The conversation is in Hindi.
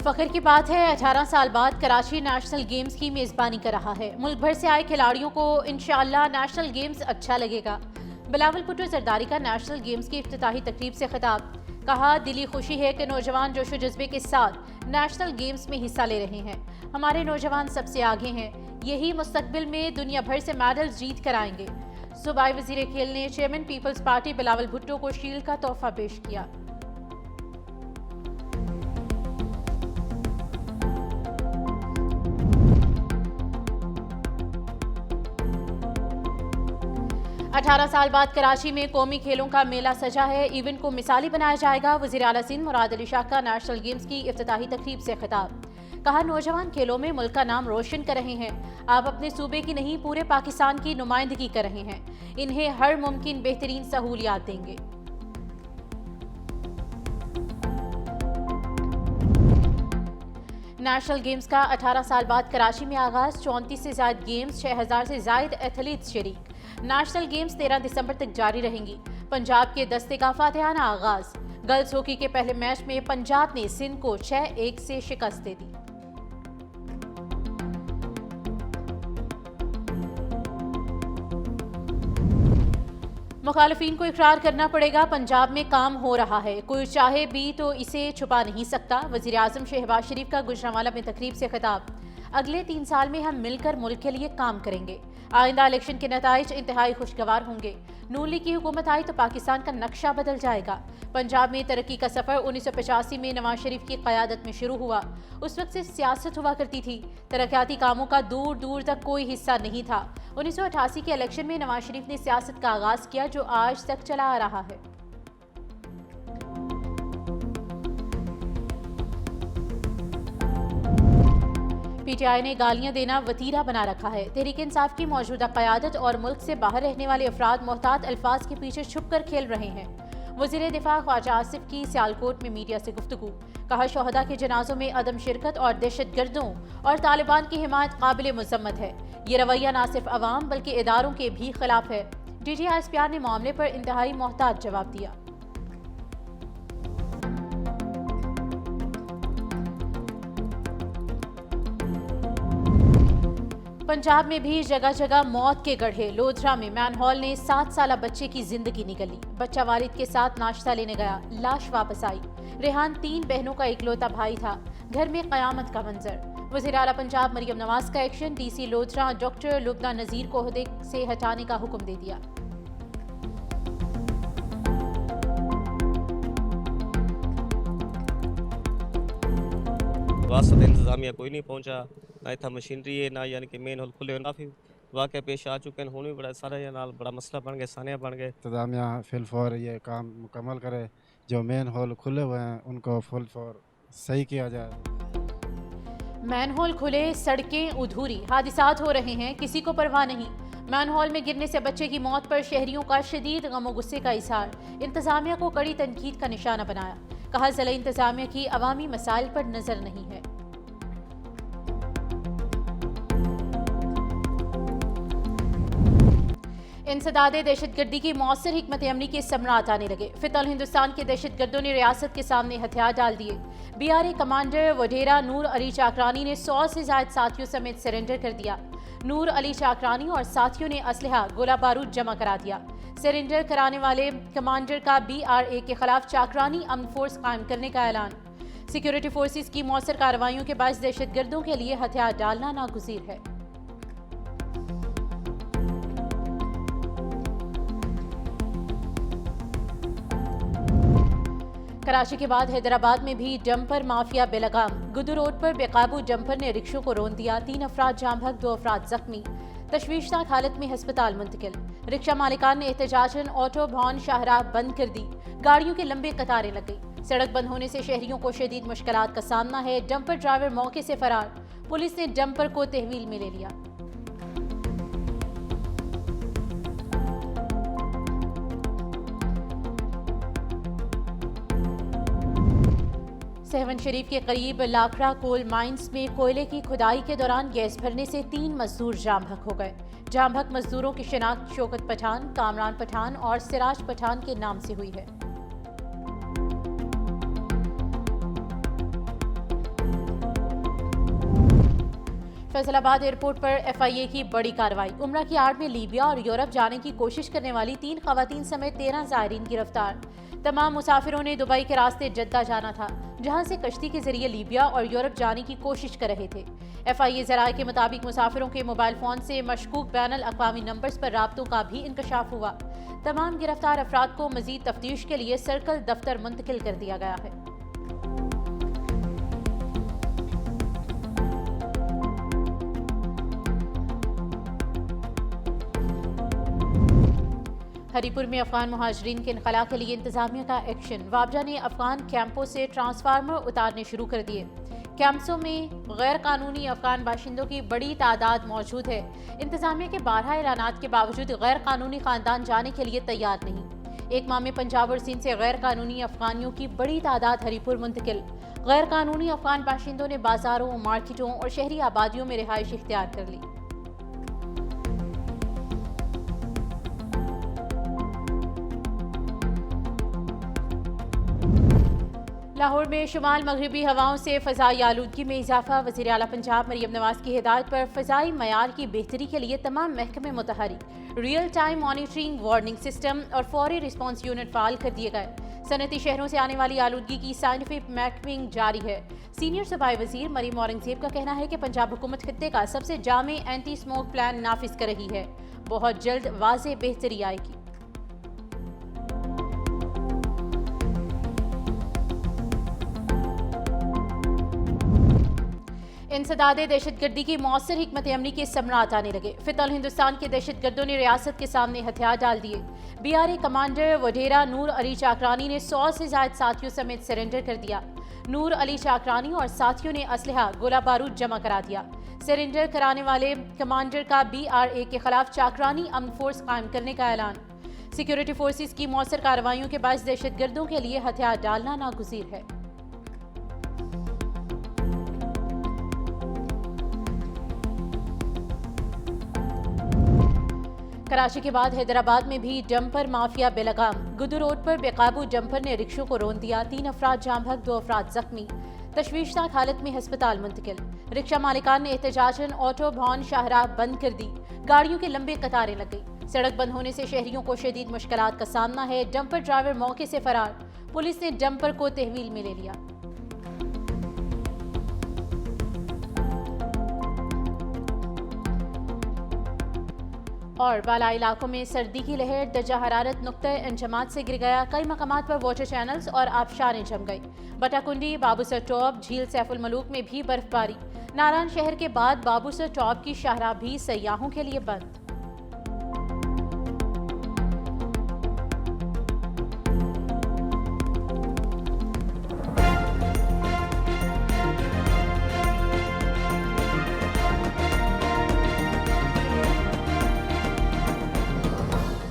फख्र की बात है 18 साल बाद कराची नेशनल गेम्स की मेज़बानी कर रहा है। मुल्क भर से आए खिलाड़ियों को इंशाअल्लाह नेशनल गेम्स अच्छा लगेगा। बिलावल भुट्टो जरदारी का नेशनल गेम्स की इफ्तिताही तकरीब से खिताब। कहा, दिली खुशी है कि नौजवान जोशो जज्बे के साथ नेशनल गेम्स में हिस्सा ले रहे हैं। हमारे नौजवान सबसे आगे हैं, यही मुस्तकबिल में दुनिया भर से मेडल्स जीत कर आएंगे। सूबाई वजीर खेल ने chairman People's Party Bilawal Bhutto को शील्ड का तोहफा पेश किया। अठारह साल बाद कराची में कौमी खेलों का मेला सजा है। इवेंट को मिसाली बनाया जाएगा। वज़ीर आला सिंध मुराद अली शाह का नेशनल गेम्स की इफ्तिताही तकरीब से खिताब। कहा, नौजवान खेलों में मुल्क का नाम रोशन कर रहे हैं। आप अपने सूबे की नहीं पूरे पाकिस्तान की नुमाइंदगी कर रहे हैं। इन्हें हर मुमकिन बेहतरीन सहूलियात देंगे। नेशनल गेम्स का 18 साल बाद कराची में आगाज। 34 से ज्यादा गेम्स, 6000 से ज्यादा एथलीट्स शरीक। नेशनल गेम्स 13 दिसंबर तक जारी रहेंगी। पंजाब के दस्ते का फातिहाना आगाज। गर्ल्स हॉकी के पहले मैच में पंजाब ने सिंध को 6-1 से शिकस्त दे दी। मुखालिफिन को इकरार करना पड़ेगा, पंजाब में काम हो रहा है, कोई चाहे भी तो इसे छुपा नहीं सकता। वजीर आजम शहबाज शरीफ का गुजरांवाला में तकरीब से खिताब। अगले 3 साल में हम मिलकर मुल्क के लिए काम करेंगे। आइंदा इलेक्शन के नताइज इंतहाई खुशगवार होंगे। नून लीग की हुकूमत आई तो पाकिस्तान का नक्शा बदल जाएगा। पंजाब में तरक्की का सफर 1985 में नवाज शरीफ की क़यादत में शुरू हुआ। उस वक्त से सियासत हुआ करती थी। तरक्याती कामों का दूर दूर तक कोई हिस्सा नहीं था। 1988 के इलेक्शन में नवाज शरीफ ने सियासत का आगाज किया, जो आज तक चला आ रहा है। पीटीआई ने गालियां देना वतीरा बना रखा है। तहरीक इंसाफ की मौजूदा क़यादत और मुल्क से बाहर रहने वाले अफराद मोहतात अल्फाज के पीछे छुप कर खेल रहे हैं। वज़ीर दिफा ख्वाजा आसिफ की सियालकोट में मीडिया से गुफ्तगू। कहा, शोहदा के जनाजों में अदम शिरकत और दहशत गर्दों और तालिबान की हिमायत काबिल मुज़म्मत है। ये रवैया न सिर्फ अवाम बल्कि इदारों के भी खिलाफ है। DGISPR ने मामले पर इंतहाई मोहतात जवाब दिया। पंजाब में भी जगह जगह मौत के गड्ढे। लोधरा में मैनहोल ने 7 साला बच्चे की जिंदगी निगली। बच्चा वालिद के साथ नाश्ता लेने गया, लाश वापस आई। रेहान 3 बहनों का इकलौता भाई था। घर में कयामत का मंजर। वज़ीर आला पंजाब मरियम नवाज का action. DC Lodhran doctor Lubna Nazir को ओहदे से हटाने का हुक्म दे दिया। वासत इंतजामिया कोई नहीं पहुंचा, ना इतना मशीनरी है, ना यानी कि मेन हॉल खुले। काफ़ी वाक़े पेश आ चुके हैं। हुण भी बड़ा सारा नाल बड़ा मसला बन गया, सानिया बन गए। इंतजामिया फिल फॉर ये काम मुकम्मल करे। जो मेन हॉल खुले हुए हैं उनको फुल फॉर सही किया जाए। मैनहोल खुले, सड़कें अधूरी, हादिसात हो रहे हैं, किसी को परवाह नहीं। मैनहोल में गिरने से बच्चे की मौत पर शहरियों का शदीद गम गुस्से का इजहार। इंतजामिया को कड़ी तनकीद का निशाना बनाया। कहा, जिला इंतजामिया की अवामी मसाइल पर नजर नहीं है। इंसदादे दहशतगर्दी की मौसर हिकमत अमली के समरात आने लगे। फितल हिंदुस्तान के दहशतगर्दों ने रियासत के सामने हथियार डाल दिए। BRA कमांडर वडेरा नूर अली चाकरानी ने 100 से ज्यादा साथियों समेत सरेंडर कर दिया। नूर अली चाकरानी और साथियों ने असलहा गोला बारूद जमा करा दिया। सरेंडर कराने वाले कमांडर का BRA के खिलाफ चाकरानी अमन फोर्स कायम करने का ऐलान। सिक्योरिटी फोर्सेस की मौसर कार्रवाइयों के बाद दहशतगर्दों के लिए हथियार डालना नागुज़ीर है। कराची के बाद हैदराबाद में भी डंपर माफिया बेलगाम। गुदू रोड पर बेकाबू डंपर ने रिक्शों को रौंद दिया। 3 अफराद जाम बहक, 2 अफराद जख्मी। तशवीशनाक हालत में अस्पताल मुंतकिल। रिक्शा मालिकान ने एहतजाजन ऑटो भॉन शाहराह बंद कर दी। गाड़ियों की लंबी कतारें लग गई। सड़क बंद होने से शहरियों को शदीद मुश्किलात का सामना है। डंपर ड्राइवर मौके से फरार। पुलिस ने डंपर को तहवील में ले लिया। सहवन शरीफ के करीब लाखड़ा कोल माइंस में कोयले की खुदाई के दौरान गैस भरने से 3 मजदूर जाम बहक हो गए। जाम बहक मजदूरों की शिनाख्त शौकत पठान, कामरान पठान और सिराज पठान के नाम से हुई है। फैसलाबाद एयरपोर्ट पर एफआईए की बड़ी कार्रवाई। उम्रा की आड़ में लीबिया और यूरोप जाने की कोशिश करने वाली 3 खवातीन समेत 13 ज़ायरीन गिरफ्तार। तमाम मुसाफिरों ने दुबई के रास्ते जद्दा जाना था, जहां से कश्ती के जरिए लीबिया और यूरोप जाने की कोशिश कर रहे थे। एफआईए ज़राए के मुताबिक मुसाफिरों के मोबाइल फ़ोन से मशकूक बैनुल अक़वामी नंबर्स पर राब्तों का भी इंकशाफ हुआ। तमाम गिरफ्तार अफराद को मज़ीद तफ्तीश के लिए सर्कल दफ्तर मुंतकिल कर दिया गया है। हरीपुर में अफगान मुहाजिरीन के इनखला के लिए इंतजामिया का एक्शन। वाबजा ने अफगान कैंपों से ट्रांसफार्मर उतारने शुरू कर दिए। कैंप्सों में गैर कानूनी अफगान बाशिंदों की बड़ी तादाद मौजूद है। इंतजामिया के 12 ऐलानात के बावजूद गैर कानूनी खानदान जाने के लिए तैयार नहीं। एक माह में पंजाब और सिंध से गैर कानूनी अफगानियों की बड़ी तादाद हरीपुर मुंतकिल। गैर कानूनी अफगान बाशिंदों ने बाजारों, मार्केटों और शहरी आबादियों में रिहाइश इख्तियार कर ली। लाहौर में शुमाल मगरबी हवाओं से फ़ज़ाई आलूदगी में इजाफा। वज़ीर आला पंजाब मरियम नवाज की हिदायत पर फ़ज़ाई मयार की बेहतरी के लिए तमाम महकमे मुतहरिक। Real time monitoring, warning system और फौरी रिस्पॉन्स यूनिट फ़ाल कर दिए गए। सनती शहरों से आने वाली आलूदगी की साइंटिफिक मैपिंग जारी है। सीनियर सूबाई वज़ीर मरीम औरंगज़ेब का कहना है कि पंजाब हुकूमत खित्ते का सबसे जामे एंटी स्मोक प्लान नाफिज कर रही है। बहुत जल्द वाज़े बेहतरी आएगी। इंसदादे दहशतगर्दी की मौसर हिकमत अमली के समरात आने लगे। फितल हिंदुस्तान के दहशतगर्दों ने रियासत के सामने हथियार डाल दिए। BRA कमांडर वडेरा नूर अली चाकरानी ने 100 से ज्यादा साथियों समेत सरेंडर कर दिया। नूर अली चाकरानी और साथियों ने असलहा, गोला बारूद जमा करा दिया। सरेंडर कराने वाले कमांडर का BRA के खिलाफ चाकरानी अमन फोर्स कायम करने का ऐलान। सिक्योरिटी फोर्सेस की मौसर कार्रवाइयों के बाद दहशतगर्दों के लिए हथियार डालना नागुज़ीर है। कराची के बाद हैदराबाद में भी डंपर माफिया बेलगाम। गुदू रोड पर बेकाबू डंपर ने रिक्शों को रौंद दिया। 3 अफराद जाम बहक, 2 अफराद जख्मी। तशवीशनाक हालत में अस्पताल मुंतकिल। रिक्शा मालिकान ने एहतजाजन ऑटो भवन शाहराह बंद कर दी। गाड़ियों के लंबे कतारें लग गई। सड़क बंद होने से शहरियों को शदीद मुश्किलात का सामना है। डंपर ड्राइवर मौके से फरार। पुलिस ने डंपर को तहवील में ले लिया। और बाला इलाकों में सर्दी की लहर। दर्जा हरारत नुक्ते अंजमात से गिर गया। कई मकामात पर वाटर चैनल्स और आबशारें जम गई। बटाकुंडी, बाबूसर टॉप, झील सैफुल मलूक में भी बर्फबारी। नारायण शहर के बाद बाबूसर टॉप की शाहराह भी सयाहों के लिए बंद।